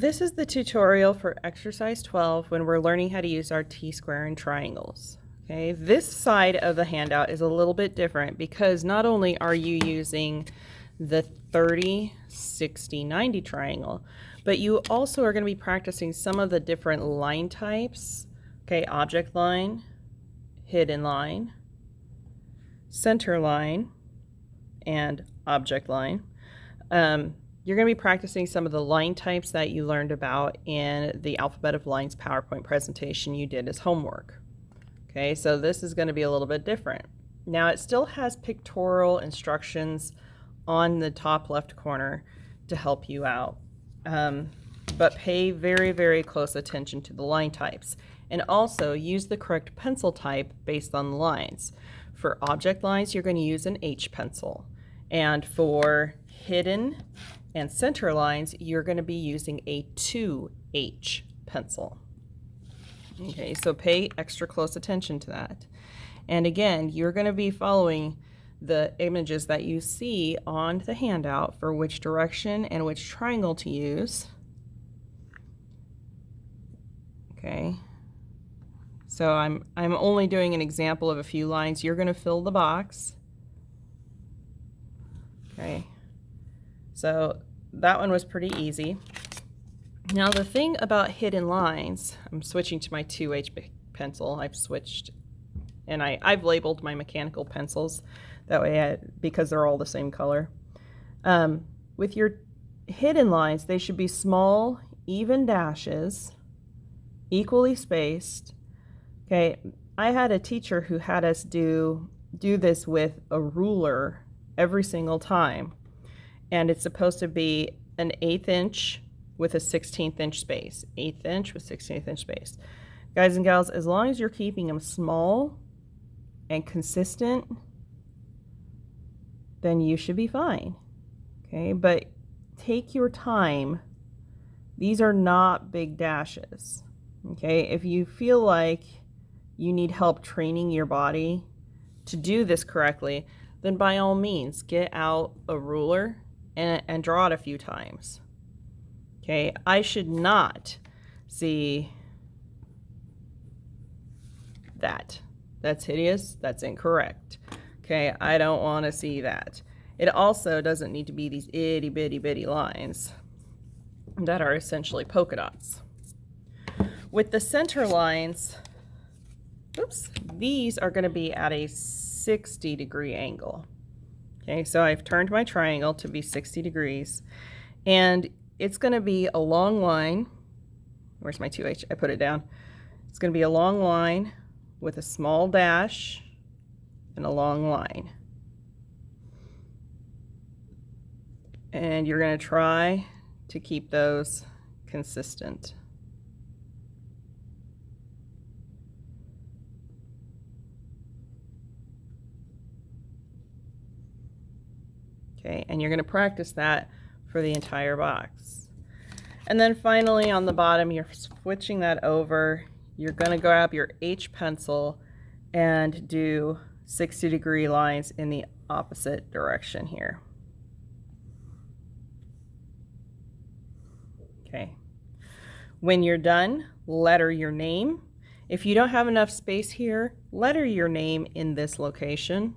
This is the tutorial for exercise 12 when we're learning how to use our T-square and triangles. Okay, this side of the handout is a little bit different because not only are you using the 30, 60, 90 triangle, but you also are going to be practicing some of the different line types. Okay, object line, hidden line, center line, and object line. You're going to be practicing some of the line types that you learned about in the Alphabet of Lines PowerPoint presentation you did as homework. Okay, so this is going to be a little bit different. Now it still has pictorial instructions on the top left corner to help you out. But pay very, very close attention to the line types. And also use the correct pencil type based on the lines. For object lines, you're going to use an H pencil. And for hidden and center lines, you're going to be using a 2H pencil. Okay, so pay extra close attention to that. And again, you're going to be following the images that you see on the handout for which direction and which triangle to use. Okay, so I'm only doing an example of a few lines. You're going to fill the box. Okay, so that one was pretty easy. Now the thing about hidden lines, I'm switching to my 2H pencil. I've switched, and I've labeled my mechanical pencils that way because they're all the same color. With your hidden lines, they should be small, even dashes, equally spaced. Okay, I had a teacher who had us do this with a ruler every single time, and it's supposed to be an 1/8 inch with a 1/16 inch space. 1/8 inch with 1/16 inch space. Guys and gals, as long as you're keeping them small and consistent, then you should be fine. Okay, but take your time. These are not big dashes. Okay, if you feel like you need help training your body to do this correctly, then by all means get out a ruler and draw it a few times. Okay, I should not see that. That's hideous. That's incorrect. Okay, I don't want to see that. It also doesn't need to be these itty bitty bitty lines that are essentially polka dots. With the center lines, oops, these are going to be at a 60-degree angle. Okay, so I've turned my triangle to be 60 degrees, and it's going to be a long line. Where's my 2H? I put it down. It's going to be a long line with a small dash and a long line. And you're going to try to keep those consistent. Okay, and you're going to practice that for the entire box. And then finally on the bottom, you're switching that over. You're going to grab your H pencil and do 60-degree lines in the opposite direction here. Okay. When you're done, letter your name. If you don't have enough space here, letter your name in this location.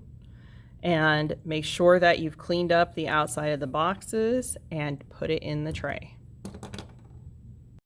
And make sure that you've cleaned up the outside of the boxes and put it in the tray.